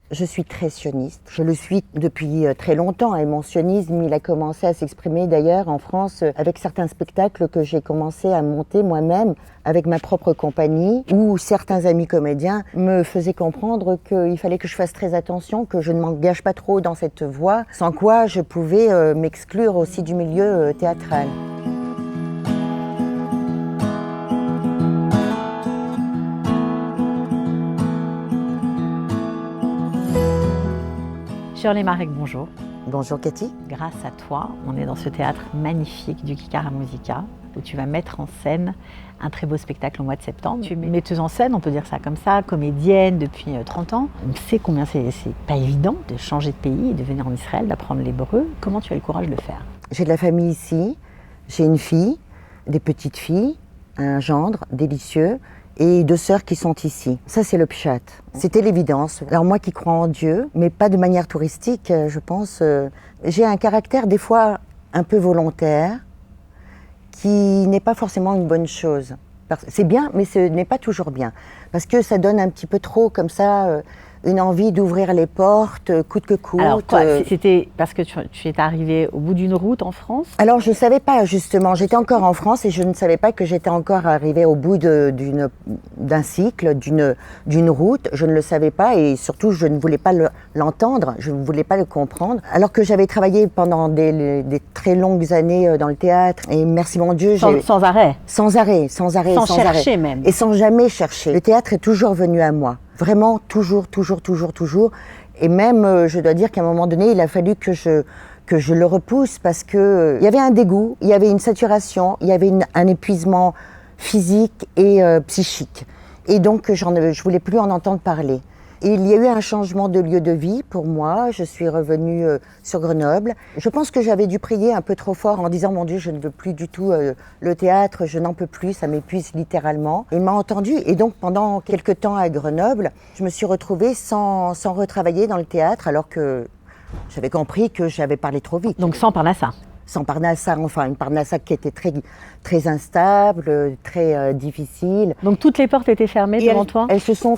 Je suis très sioniste. Je le suis depuis très longtemps et mon sionisme, il a commencé à s'exprimer d'ailleurs en France avec certains spectacles que j'ai commencé à monter moi-même avec ma propre compagnie où certains amis comédiens me faisaient comprendre qu'il fallait que je fasse très attention, que je ne m'engage pas trop dans cette voie, sans quoi je pouvais m'exclure aussi du milieu théâtral. Shirley Marek, bonjour. Bonjour Cathy. Grâce à toi, on est dans ce théâtre magnifique du Kikara Musica où tu vas mettre en scène un très beau spectacle au mois de septembre. Tu es metteuse en scène, on peut dire ça comme ça, comédienne depuis 30 ans. On sait combien c'est pas évident de changer de pays et de venir en Israël, d'apprendre l'hébreu. Comment tu as le courage de le faire? J'ai de la famille ici, j'ai une fille, des petites filles, un gendre délicieux et 2 sœurs qui sont ici. Ça, c'est le pshat. C'était l'évidence. Alors moi qui crois en Dieu, mais pas de manière touristique, je pense, j'ai un caractère des fois un peu volontaire, qui n'est pas forcément une bonne chose. C'est bien, mais ce n'est pas toujours bien. Parce que ça donne un petit peu trop, comme ça, une envie d'ouvrir les portes, coûte que coûte. Alors quoi, c'était parce que tu es arrivée au bout d'une route en France? Alors je ne savais pas justement, j'étais encore en France et je ne savais pas que j'étais encore arrivée au bout d'un cycle, d'une route. Je ne le savais pas et surtout je ne voulais pas l'entendre, je ne voulais pas le comprendre. Alors que j'avais travaillé pendant des très longues années dans le théâtre et merci mon Dieu. Sans arrêt? Sans arrêt. Sans chercher même. Et sans jamais chercher. Le théâtre est toujours venu à moi. Vraiment, toujours. Et même, je dois dire qu'à un moment donné, il a fallu que je le repousse parce que il y avait un dégoût, il y avait une saturation, il y avait un épuisement physique et psychique. Et donc, je voulais plus en entendre parler. Et il y a eu un changement de lieu de vie pour moi. Je suis revenue sur Grenoble. Je pense que j'avais dû prier un peu trop fort en disant « Mon Dieu, je ne veux plus du tout le théâtre, je n'en peux plus, ça m'épuise littéralement. » Il m'a entendue et donc pendant quelques temps à Grenoble, je me suis retrouvée sans retravailler dans le théâtre alors que j'avais compris que j'avais parlé trop vite. Donc sans Parnassa? Sans Parnassa, enfin une Parnassa qui était très instable, très difficile. Donc toutes les portes étaient fermées devant toi? Elles se sont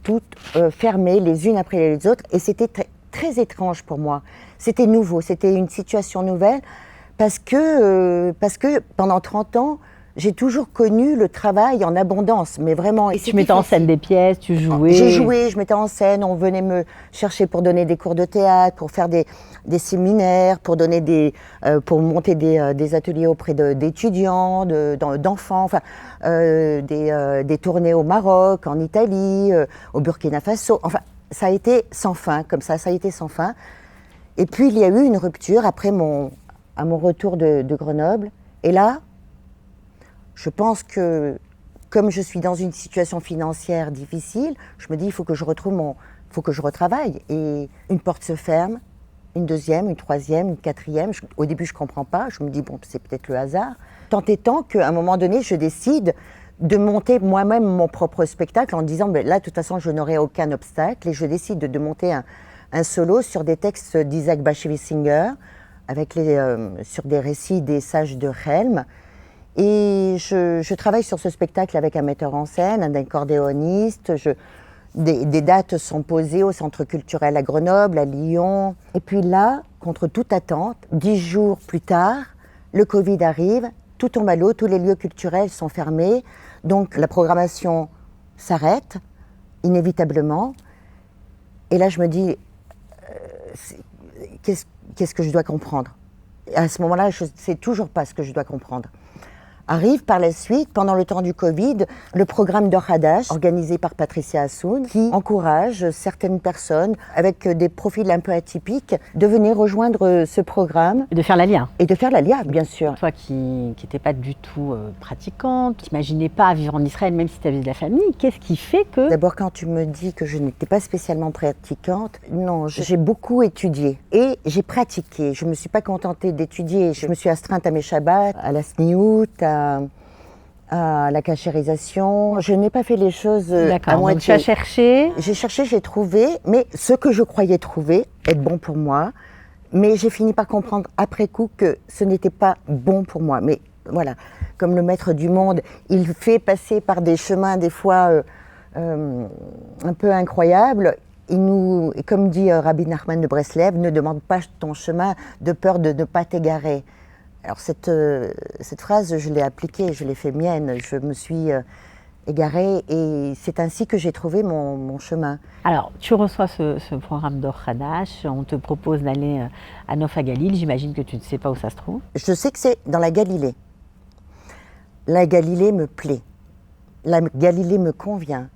toutes fermées les unes après les autres et c'était très étrange pour moi. C'était nouveau, c'était une situation nouvelle parce que pendant 30 ans, j'ai toujours connu le travail en abondance, mais vraiment. Et tu mettais en scène des pièces, tu jouais? J'ai joué, je mettais en scène, on venait me chercher pour donner des cours de théâtre, pour faire des séminaires, pour monter des ateliers auprès d'étudiants, d'enfants, enfin, des tournées au Maroc, en Italie, au Burkina Faso. Enfin, ça a été sans fin, comme ça a été sans fin. Et puis il y a eu une rupture après à mon retour de Grenoble. Et là, je pense que, comme je suis dans une situation financière difficile, je me dis, il faut que je retravaille. Et une porte se ferme, une deuxième, une troisième, une quatrième. Au début, je ne comprends pas. Je me dis, bon, c'est peut-être le hasard. Tant et tant qu'à un moment donné, je décide de monter moi-même mon propre spectacle en disant, ben là, de toute façon, je n'aurai aucun obstacle. Et je décide de monter un solo sur des textes d'Isaac Bashevis Singer, sur des récits des sages de Helm. Et je travaille sur ce spectacle avec un metteur en scène, un accordéoniste. Des dates sont posées au Centre culturel à Grenoble, à Lyon. Et puis là, contre toute attente, 10 jours plus tard, le Covid arrive, tout tombe à l'eau, tous les lieux culturels sont fermés. Donc la programmation s'arrête, inévitablement. Et là, je me dis, qu'est-ce que je dois comprendre? Et à ce moment-là, je ne sais toujours pas ce que je dois comprendre. Arrive par la suite, pendant le temps du Covid, le programme d'Or Hadash, organisé par Patricia Assoun, qui encourage certaines personnes avec des profils un peu atypiques de venir rejoindre ce programme. Et de faire l'Alia. Et de faire l'Alia, bien sûr. Toi qui n'étais pas du tout pratiquante, qui n'imaginais pas vivre en Israël même si tu avais de la famille, qu'est-ce qui fait que... D'abord, quand tu me dis que je n'étais pas spécialement pratiquante, non, j'ai beaucoup étudié et j'ai pratiqué. Je ne me suis pas contentée d'étudier. Je me suis astreinte à mes Shabbats, à la sniout, à la cachérisation. Je n'ai pas fait les choses à moitié. Donc tu as cherché? J'ai cherché, j'ai trouvé, mais ce que je croyais trouver être bon pour moi, mais j'ai fini par comprendre après coup que ce n'était pas bon pour moi. Mais voilà, comme le maître du monde, il fait passer par des chemins des fois un peu incroyables. Et comme dit Rabbi Nachman de Breslev, ne demande pas ton chemin de peur de ne pas t'égarer. Alors cette phrase, je l'ai appliquée, je l'ai fait mienne, je me suis égarée et c'est ainsi que j'ai trouvé mon chemin. Alors, tu reçois ce programme d'Or Hadash, on te propose d'aller à Nof HaGalil, j'imagine que tu ne sais pas où ça se trouve. Je sais que c'est dans la Galilée. La Galilée me plaît, la Galilée me convient.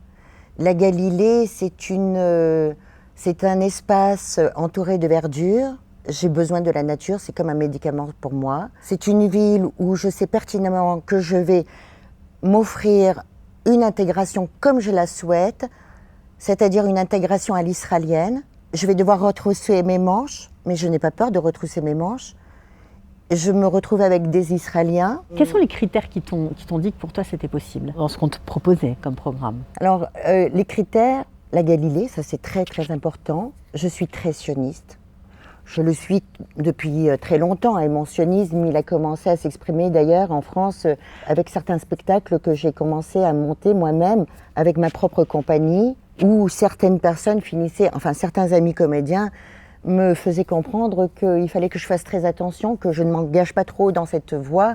La Galilée, c'est un espace entouré de verdure. J'ai besoin de la nature, c'est comme un médicament pour moi. C'est une ville où je sais pertinemment que je vais m'offrir une intégration comme je la souhaite, c'est-à-dire une intégration à l'israélienne. Je vais devoir retrousser mes manches, mais je n'ai pas peur de retrousser mes manches. Je me retrouve avec des Israéliens. Quels sont les critères qui t'ont dit que pour toi c'était possible dans ce qu'on te proposait comme programme? Alors, les critères, la Galilée, ça c'est très très important. Je suis très sioniste. Je le suis depuis très longtemps et mon sionisme, il a commencé à s'exprimer d'ailleurs en France avec certains spectacles que j'ai commencé à monter moi-même avec ma propre compagnie où certaines personnes certains amis comédiens me faisaient comprendre qu'il fallait que je fasse très attention, que je ne m'engage pas trop dans cette voie,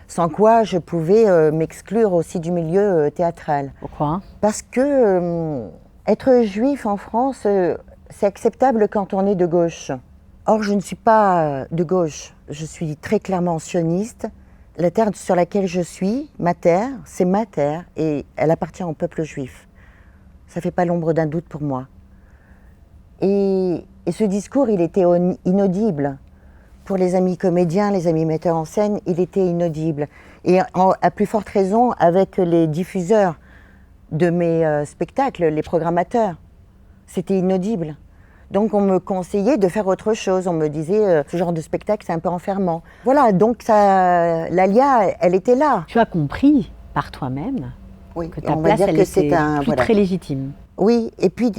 sans quoi je pouvais m'exclure aussi du milieu théâtral. Pourquoi? Parce que être juif en France, c'est acceptable quand on est de gauche. Or, je ne suis pas de gauche, je suis très clairement sioniste. La terre sur laquelle je suis, ma terre, c'est ma terre et elle appartient au peuple juif. Ça ne fait pas l'ombre d'un doute pour moi. Et ce discours, il était inaudible. Pour les amis comédiens, les amis metteurs en scène, il était inaudible. Et à plus forte raison avec les diffuseurs de mes spectacles, les programmateurs. C'était inaudible. Donc on me conseillait de faire autre chose. On me disait, ce genre de spectacle, c'est un peu enfermant. Voilà, donc l'ALIA, elle était là. Tu as compris par toi-même que ta place, elle était très légitime. Oui, et puis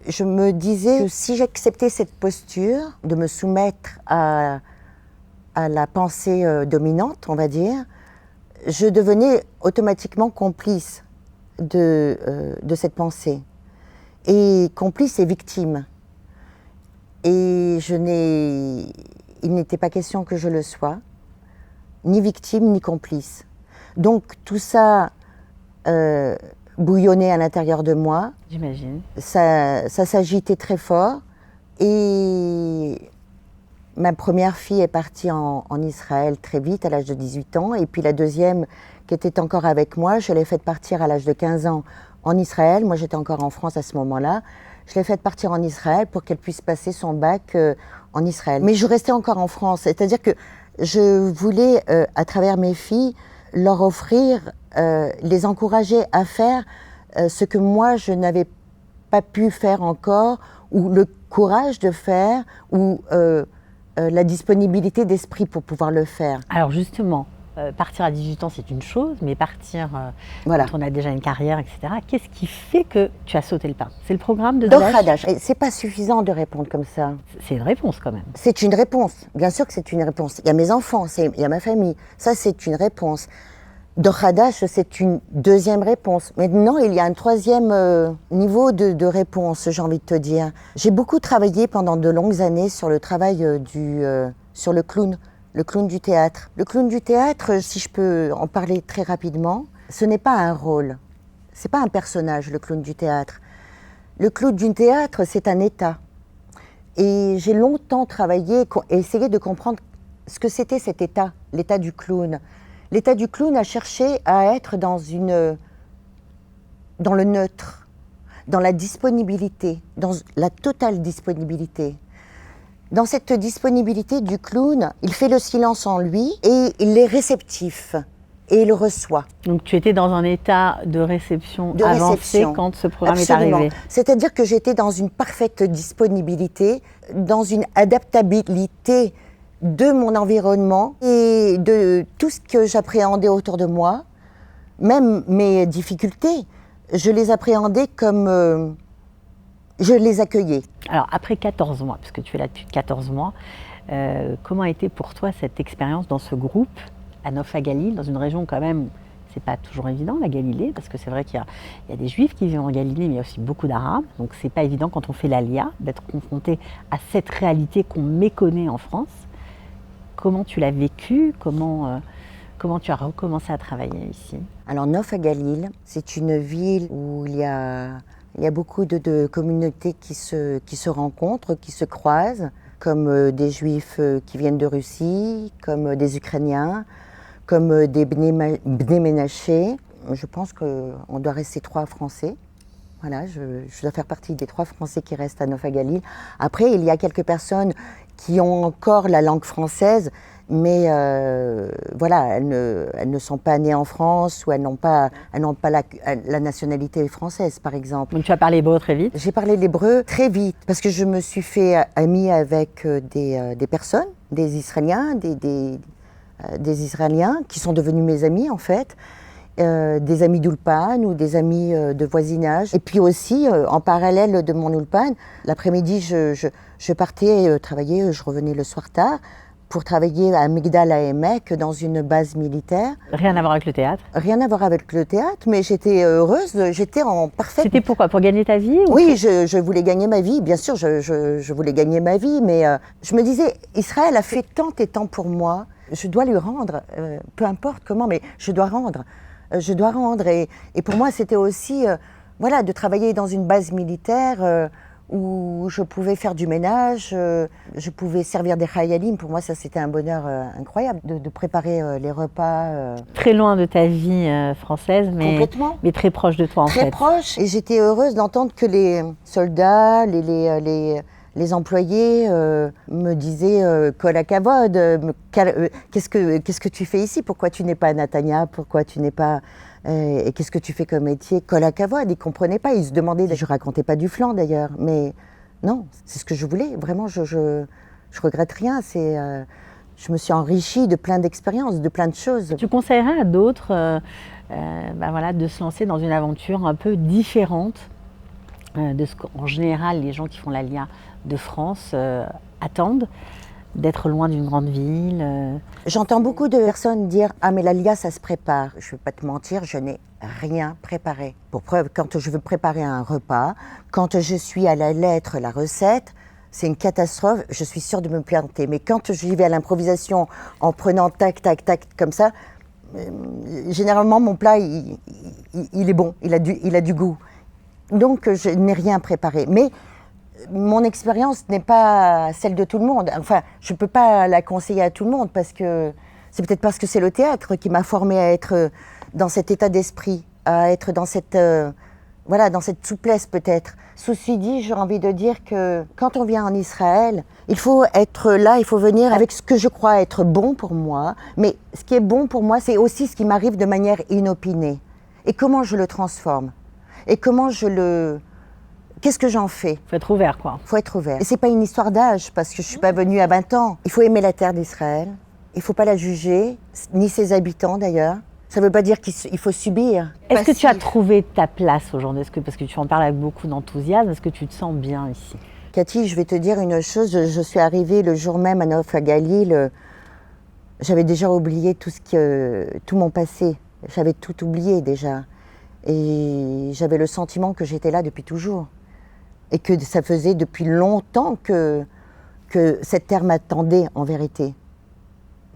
je me disais que si j'acceptais cette posture de me soumettre à la pensée dominante, on va dire, je devenais automatiquement complice de cette pensée. Et complice et victime. Et il n'était pas question que je le sois, ni victime ni complice. Donc tout ça bouillonnait à l'intérieur de moi. J'imagine. Ça s'agitait très fort. Et ma première fille est partie en Israël très vite, à l'âge de 18 ans. Et puis la deuxième, qui était encore avec moi, je l'ai faite partir à l'âge de 15 ans en Israël. Moi, j'étais encore en France à ce moment-là. Je l'ai faite partir en Israël pour qu'elle puisse passer son bac en Israël. Mais je restais encore en France. C'est-à-dire que je voulais, à travers mes filles, leur offrir, les encourager à faire ce que moi, je n'avais pas pu faire encore, ou le courage de faire, ou la disponibilité d'esprit pour pouvoir le faire. Alors justement, partir à 18 ans, c'est une chose, mais partir voilà. Quand on a déjà une carrière, etc., qu'est-ce qui fait que tu as sauté le pas? C'est le programme de D'Or Hadash. C'est pas suffisant de répondre comme ça. C'est une réponse quand même. C'est une réponse, bien sûr que c'est une réponse. Il y a mes enfants, il y a ma famille, ça c'est une réponse. D'Or Hadash, c'est une deuxième réponse. Maintenant, il y a un troisième niveau de réponse, j'ai envie de te dire. J'ai beaucoup travaillé pendant de longues années sur le travail sur le clown du théâtre. Le clown du théâtre, si je peux en parler très rapidement, ce n'est pas un rôle, c'est pas un personnage, le clown du théâtre. Le clown du théâtre, c'est un état. Et j'ai longtemps travaillé et essayé de comprendre ce que c'était cet état, l'état du clown. L'état du clown a cherché à être dans le neutre, dans la disponibilité, dans la totale disponibilité. Dans cette disponibilité du clown, il fait le silence en lui et il est réceptif et il reçoit. Donc tu étais dans un état de réception avancé quand ce programme Absolument. est arrivé. C'est-à-dire que j'étais dans une parfaite disponibilité, dans une adaptabilité de mon environnement et de tout ce que j'appréhendais autour de moi, même mes difficultés, je les appréhendais comme je les accueillais. Alors après 14 mois, puisque tu es là depuis 14 mois, comment a été pour toi cette expérience dans ce groupe à Nof HaGalil, dans une région quand même, c'est pas toujours évident, la Galilée, parce que c'est vrai qu'il y a des Juifs qui vivent en Galilée, mais il y a aussi beaucoup d'Arabes. Donc c'est pas évident quand on fait l'Alia d'être confronté à cette réalité qu'on méconnaît en France. Comment tu l'as vécu? Comment tu as recommencé à travailler ici? Alors Nof à Galil, c'est une ville où il y a beaucoup de communautés qui se rencontrent, qui se croisent, comme des Juifs qui viennent de Russie, comme des Ukrainiens, comme des Bnei Menaché. Je pense qu'on doit rester 3 Français. Voilà, je dois faire partie des 3 Français qui restent à Nof à Galil. Après, il y a quelques personnes qui ont encore la langue française, mais voilà, elles ne sont pas nées en France ou elles n'ont pas la nationalité française, par exemple. Donc tu as parlé hébreu très vite? J'ai parlé l'hébreu très vite parce que je me suis fait amie avec des personnes, des Israéliens, des Israéliens qui sont devenus mes amis en fait. Des amis d'Ulpan ou des amis de voisinage. Et puis aussi, en parallèle de mon Ulpan, l'après-midi, je partais travailler, je revenais le soir tard pour travailler à Migdal HaEmek dans une base militaire. Rien à voir avec le théâtre? Rien à voir avec le théâtre, mais j'étais heureuse, j'étais en parfaite... C'était pourquoi? Pour gagner ta vie? Oui, je voulais gagner ma vie, bien sûr, je voulais gagner ma vie, mais je me disais, Israël a fait tant et tant pour moi, je dois lui rendre, peu importe comment, mais je dois rendre. Je dois rendre. Et pour moi, c'était aussi voilà, de travailler dans une base militaire où je pouvais faire du ménage, je pouvais servir des chayalim. Pour moi, ça, c'était un bonheur incroyable de préparer les repas. Très loin de ta vie française, mais très proche de toi, en fait. Très proche. Et j'étais heureuse d'entendre que les soldats, les employés me disaient Kol hakavod, qu'est-ce que tu fais ici? Pourquoi tu n'es pas à Natania? Pourquoi tu n'es pas et qu'est-ce que tu fais comme métier? Kol hakavod, ils ne comprenaient pas, ils se demandaient. Je ne racontais pas du flan d'ailleurs, mais non, c'est ce que je voulais. Vraiment, je regrette rien. Je me suis enrichie de plein d'expériences, de plein de choses. Tu conseillerais à d'autres voilà, de se lancer dans une aventure un peu différente de ce qu'en général les gens qui font l'Alia de France attendent, d'être loin d'une grande ville? J'entends beaucoup de personnes dire « Ah mais l'Alia ça se prépare ». Je ne vais pas te mentir, je n'ai rien préparé. Pour preuve, quand je veux préparer un repas, quand je suis à la lettre, la recette, c'est une catastrophe, je suis sûre de me planter. Mais quand j'y vais à l'improvisation en prenant tac, tac, tac, comme ça, généralement mon plat il est bon, il a du goût. Donc je n'ai rien préparé. Mais mon expérience n'est pas celle de tout le monde. Enfin, je ne peux pas la conseiller à tout le monde parce que c'est peut-être parce que c'est le théâtre qui m'a formée à être dans cet état d'esprit, à être dans cette, voilà, dans cette souplesse peut-être. Ceci dit, j'ai envie de dire que quand on vient en Israël, il faut être là, il faut venir avec ce que je crois être bon pour moi. Mais ce qui est bon pour moi, c'est aussi ce qui m'arrive de manière inopinée. Et comment je le transforme? Et comment qu'est-ce que j'en fais? Il faut être ouvert, quoi. Il faut être ouvert. Et c'est pas une histoire d'âge, parce que je suis pas venue à 20 ans. Il faut aimer la terre d'Israël. Il faut pas la juger, ni ses habitants d'ailleurs. Ça veut pas dire qu'il faut subir. Est-ce que tu as trouvé ta place aujourd'hui? Parce que tu en parles avec beaucoup d'enthousiasme, est-ce que tu te sens bien ici? Cathy, je vais te dire une chose. Je suis arrivée le jour même à Nof à Galil. J'avais déjà oublié tout mon passé. J'avais tout oublié déjà. Et j'avais le sentiment que j'étais là depuis toujours. Et que ça faisait depuis longtemps que cette terre m'attendait en vérité.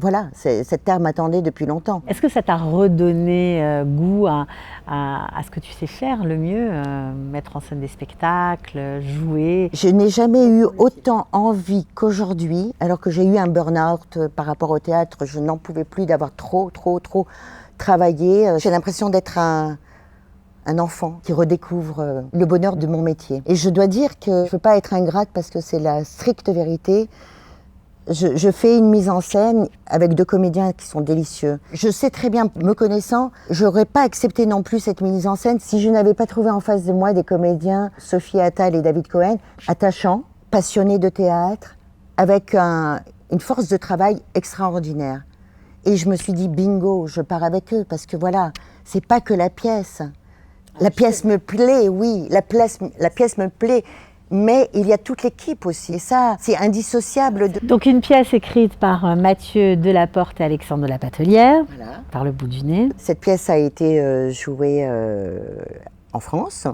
Voilà, cette terre m'attendait depuis longtemps. Est-ce que ça t'a redonné goût à ce que tu sais faire le mieux, mettre en scène des spectacles, jouer? Je n'ai jamais eu autant envie qu'aujourd'hui, alors que j'ai eu un burn-out par rapport au théâtre. Je n'en pouvais plus d'avoir trop travaillé. J'ai l'impression d'être un enfant qui redécouvre le bonheur de mon métier. Et je dois dire que je ne veux pas être ingrate parce que c'est la stricte vérité. Je fais une mise en scène avec 2 comédiens qui sont délicieux. Je sais très bien, me connaissant, je n'aurais pas accepté non plus cette mise en scène si je n'avais pas trouvé en face de moi des comédiens, Sophie Attal et David Cohen, attachants, passionnés de théâtre, avec une force de travail extraordinaire. Et je me suis dit, bingo, je pars avec eux parce que voilà, c'est pas que la pièce. La pièce me plaît, oui, la pièce me plaît, mais il y a toute l'équipe aussi. Et ça, c'est indissociable. Donc une pièce écrite par Mathieu Delaporte et Alexandre de la Patelière, Voilà. par le bout du nez. Cette pièce a été jouée en France.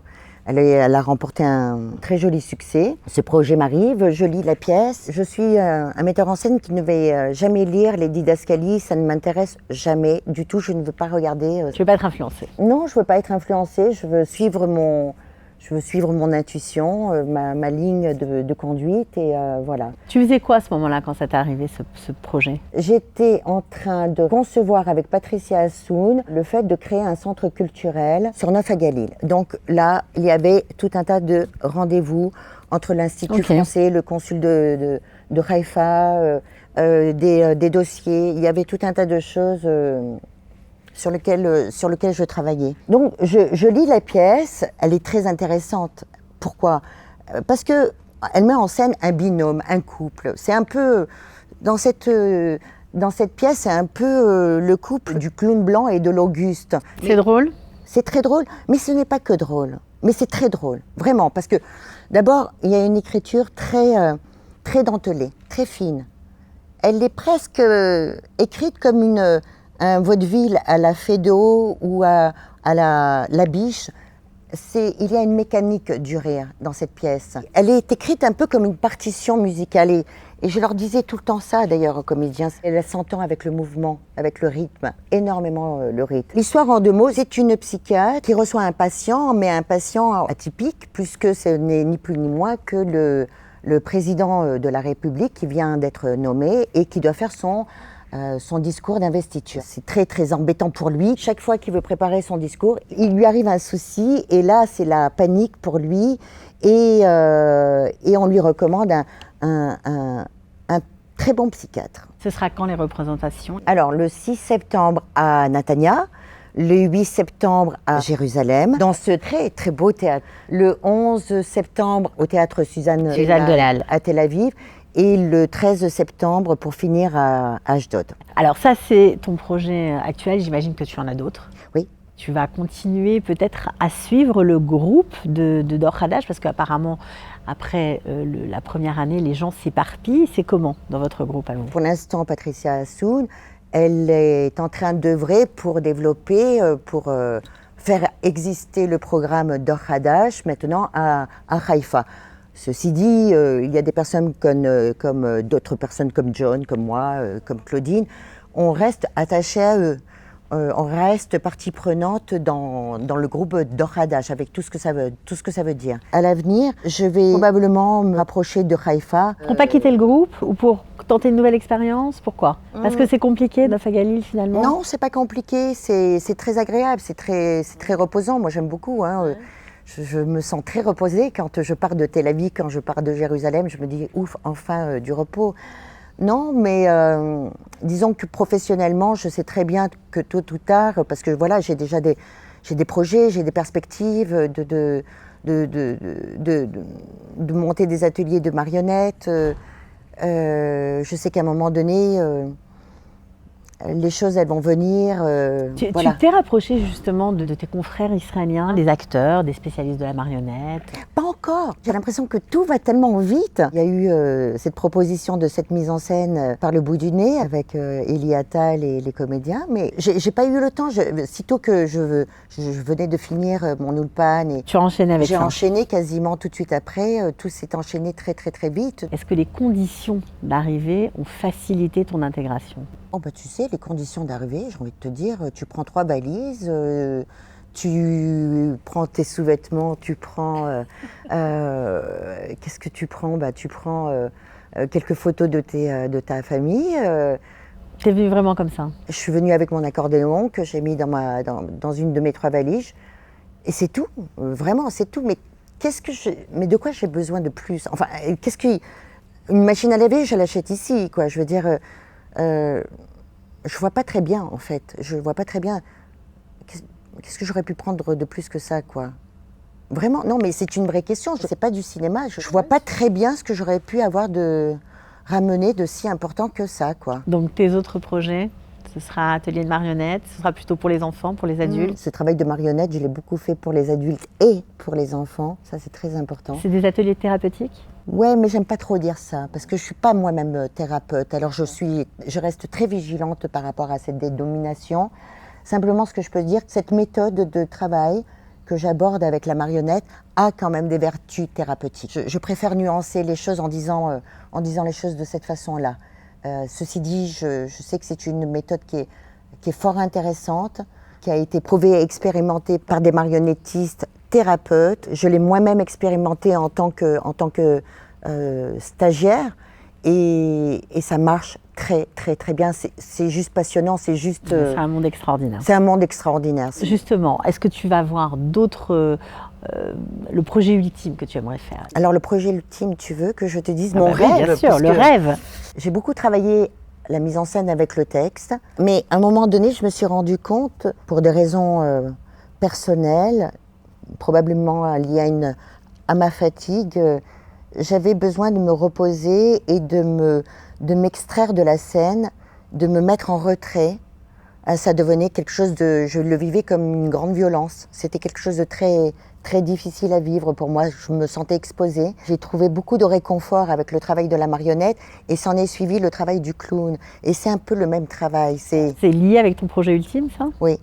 Elle a remporté un très joli succès. Ce projet m'arrive, je lis la pièce. Je suis un metteur en scène qui ne va jamais lire les didascalies, ça ne m'intéresse jamais du tout. Je ne veux pas regarder. Tu veux pas être influencée? Non, je veux pas être influencée. Je veux suivre mon intuition, ma ligne de conduite et voilà. Tu faisais quoi à ce moment-là quand ça t'est arrivé ce projet? J'étais en train de concevoir avec Patricia Assoun le fait de créer un centre culturel sur Neuf à Galil. Donc là, il y avait tout un tas de rendez-vous entre l'Institut français, le consul de Haïfa, des dossiers. Il y avait tout un tas de choses sur lequel je travaillais. Donc je lis la pièce, elle est très intéressante. Pourquoi ? Parce que elle met en scène un binôme, un couple. C'est un peu dans cette pièce, c'est un peu le couple du clown blanc et de l'Auguste. C'est drôle ? C'est très drôle, mais ce n'est pas que drôle. Mais c'est très drôle, vraiment, parce que d'abord il y a une écriture très dentelée, très fine. Elle est presque écrite comme un vaudeville à la Feydeau ou à la Biche. Il y a une mécanique du rire dans cette pièce. Elle est écrite un peu comme une partition musicale. Et je leur disais tout le temps ça d'ailleurs aux comédiens. Elle s'entend avec le mouvement, avec le rythme, énormément le rythme. L'histoire en 2 mots, c'est une psychiatre qui reçoit un patient, mais un patient atypique, puisque ce n'est ni plus ni moins que le président de la République qui vient d'être nommé et qui doit faire son discours d'investiture. C'est très très embêtant pour lui. Chaque fois qu'il veut préparer son discours, il lui arrive un souci et là c'est la panique pour lui et on lui recommande un très bon psychiatre. Ce sera quand les représentations? Alors le 6 septembre à Netanya, le 8 septembre à Jérusalem, dans ce très très beau théâtre. Le 11 septembre au théâtre Suzanne Delal à Tel Aviv. Et le 13 septembre pour finir à Ashdod. Alors ça, c'est ton projet actuel, j'imagine que tu en as d'autres. Oui. Tu vas continuer peut-être à suivre le groupe de Dor Hadash, parce qu'apparemment, après la première année, les gens s'éparpillent. C'est comment dans votre groupe à vous? Pour l'instant, Patricia Assoun, elle est en train d'œuvrer pour développer, pour faire exister le programme Dor Hadash maintenant à Haïfa. Ceci dit, il y a des personnes comme d'autres personnes comme John, comme moi, comme Claudine. On reste attachés à eux. On reste partie prenante dans le groupe Dor Hadash avec tout ce que ça veut dire. À l'avenir, je vais probablement me rapprocher de Haïfa. Pour pas quitter le groupe ou pour tenter une nouvelle expérience? Pourquoi? Parce que c'est compliqué, Neuf à Galil finalement? Non, c'est pas compliqué. C'est très agréable, c'est très reposant. Moi, j'aime beaucoup. Hein. Je me sens très reposée quand je pars de Tel Aviv, quand je pars de Jérusalem. Je me dis, ouf, enfin du repos. Non, mais disons que professionnellement, je sais très bien que tôt ou tard, parce que voilà, j'ai déjà des projets, j'ai des perspectives de monter des ateliers de marionnettes. Je sais qu'à un moment donné, les choses, elles vont venir. Voilà. Tu t'es rapproché justement de tes confrères israéliens, des acteurs, des spécialistes de la marionnette? Pas encore. J'ai l'impression que tout va tellement vite. Il y a eu cette proposition de cette mise en scène par le bout du nez avec Eli Attal et les comédiens, mais j'ai pas eu le temps. Sitôt que je venais de finir mon Ulpan et tu as enchaîné avec ça. J'ai enchaîné quasiment tout de suite après. Tout s'est enchaîné très très très vite. Est-ce que les conditions d'arrivée ont facilité ton intégration? Oh bah tu sais, les conditions d'arrivée, j'ai envie de te dire, tu prends 3 valises, tu prends tes sous-vêtements, tu prends... qu'est-ce que tu prends? Bah, tu prends quelques photos de ta famille. T'es venue vraiment comme ça? Je suis venue avec mon accordéon que j'ai mis dans une de mes 3 valises. Et c'est tout, vraiment, c'est tout. Mais de quoi j'ai besoin de plus? Enfin, une machine à laver, je l'achète ici, quoi. Je veux dire... je vois pas très bien en fait, je vois pas très bien qu'est-ce que j'aurais pu prendre de plus que ça, quoi. Vraiment, non, mais c'est une vraie question, c'est pas du cinéma, je vois pas très bien ce que j'aurais pu avoir de ramener de si important que ça, quoi. Donc tes autres projets, Ce sera atelier de marionnettes, ce sera plutôt pour les enfants, pour les adultes. Ce travail de marionnette, je l'ai beaucoup fait pour les adultes et pour les enfants. Ça, c'est très important. C'est des ateliers thérapeutiques? Ouais, mais j'aime pas trop dire ça parce que je suis pas moi-même thérapeute. Alors je reste très vigilante par rapport à cette dénomination. Simplement, ce que je peux dire, cette méthode de travail que j'aborde avec la marionnette a quand même des vertus thérapeutiques. Je préfère nuancer les choses en disant les choses de cette façon-là. Ceci dit, je sais que c'est une méthode qui est fort intéressante, qui a été prouvée et expérimentée par des marionnettistes thérapeutes. Je l'ai moi-même expérimentée en tant que stagiaire et ça marche très très très bien. C'est juste passionnant, c'est juste... C'est un monde extraordinaire. C'est un monde extraordinaire. Justement, est-ce que tu vas voir d'autres... le projet ultime que tu aimerais faire? Alors le projet ultime, tu veux que je te dise mon rêve? Oui, bien sûr, le rêve. J'ai beaucoup travaillé la mise en scène avec le texte, mais à un moment donné, je me suis rendu compte, pour des raisons personnelles, probablement liées à ma fatigue, j'avais besoin de me reposer et de m'extraire de la scène, de me mettre en retrait. Ça devenait quelque chose je le vivais comme une grande violence. C'était quelque chose de très, très difficile à vivre pour moi. Je me sentais exposée. J'ai trouvé beaucoup de réconfort avec le travail de la marionnette et s'en est suivi le travail du clown. Et c'est un peu le même travail. C'est lié avec ton projet ultime, ça? Oui,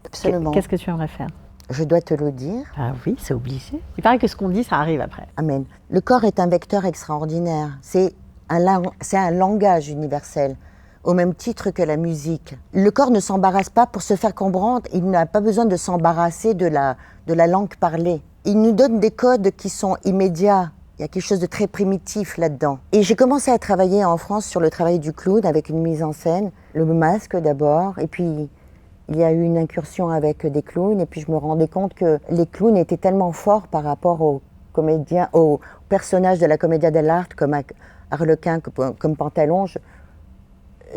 absolument. Qu'est-ce que tu aimerais faire? Je dois te le dire. Ah oui, c'est obligé. Il paraît que ce qu'on dit, ça arrive après. Amen. Le corps est un vecteur extraordinaire. C'est un langage universel, au même titre que la musique. Le corps ne s'embarrasse pas pour se faire comprendre. Il n'a pas besoin de s'embarrasser de la langue parlée. Il nous donne des codes qui sont immédiats. Il y a quelque chose de très primitif là-dedans. Et j'ai commencé à travailler en France sur le travail du clown avec une mise en scène. Le masque d'abord, et puis il y a eu une incursion avec des clowns. Et puis je me rendais compte que les clowns étaient tellement forts par rapport aux comédiens, aux personnages de la Commedia dell'arte, comme Harlequin, comme Pantalon.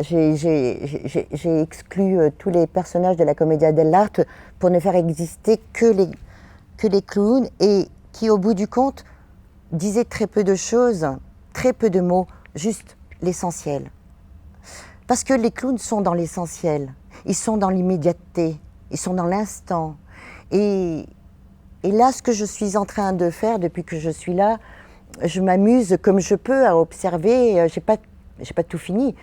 J'ai exclu tous les personnages de la Commedia dell'arte pour ne faire exister que les clowns et qui, au bout du compte, disaient très peu de choses, très peu de mots, juste l'essentiel. Parce que les clowns sont dans l'essentiel, ils sont dans l'immédiateté, ils sont dans l'instant. Et là, ce que je suis en train de faire depuis que je suis là, je m'amuse comme je peux à observer. J'ai pas tout fini.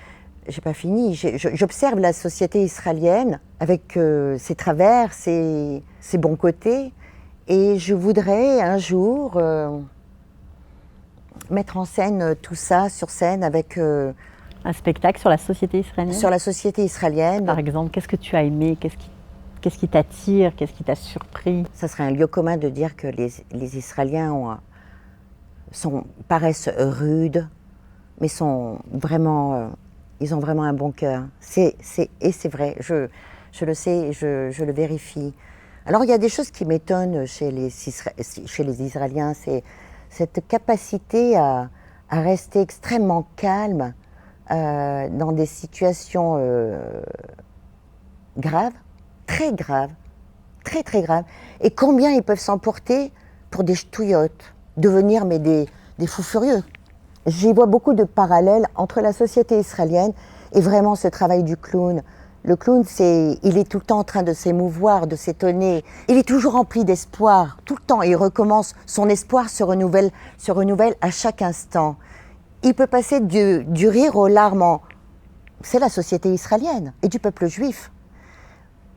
J'ai pas fini. J'observe la société israélienne avec ses travers, ses bons côtés, et je voudrais un jour mettre en scène tout ça sur scène avec un spectacle sur la société israélienne. Sur la société israélienne. Par exemple, qu'est-ce que tu as aimé? Qu'est-ce qui t'attire? Qu'est-ce qui t'a surpris? Ça serait un lieu commun de dire que les Israéliens paraissent rudes, mais sont vraiment, ils ont vraiment un bon cœur. Et c'est vrai, je le sais, je le vérifie. Alors il y a des choses qui m'étonnent chez les Israéliens, c'est cette capacité à rester extrêmement calme dans des situations graves, très graves, très très graves, et combien ils peuvent s'emporter pour des ch'touillottes, devenir des fous furieux. J'y vois beaucoup de parallèles entre la société israélienne et vraiment ce travail du clown. Le clown, il est tout le temps en train de s'émouvoir, de s'étonner. Il est toujours rempli d'espoir, tout le temps. Il recommence, son espoir se renouvelle à chaque instant. Il peut passer du rire aux larmes. C'est la société israélienne et du peuple juif.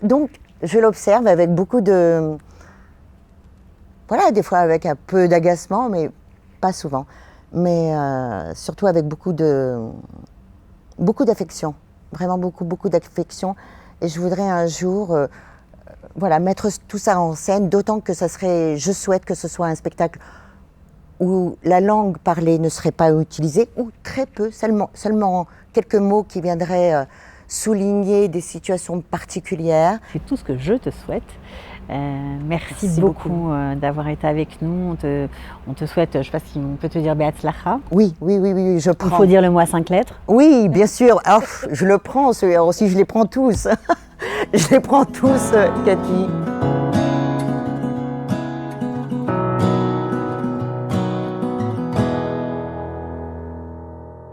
Donc, je l'observe avec beaucoup de... Voilà, des fois avec un peu d'agacement, mais pas souvent. Mais surtout avec beaucoup d'affection. Vraiment beaucoup d'affection. Et je voudrais un jour mettre tout ça en scène, d'autant que je souhaite que ce soit un spectacle où la langue parlée ne serait pas utilisée, ou très peu, seulement quelques mots qui viendraient souligner des situations particulières. C'est tout ce que je te souhaite. Merci beaucoup d'avoir été avec nous. On te souhaite, je ne sais pas si on peut te dire Be'atzlacha. Oui, je prends. Il faut dire le mot à 5 lettres. Oui, bien sûr. Alors, je le prends, si je les prends tous. Je les prends tous, Cathy.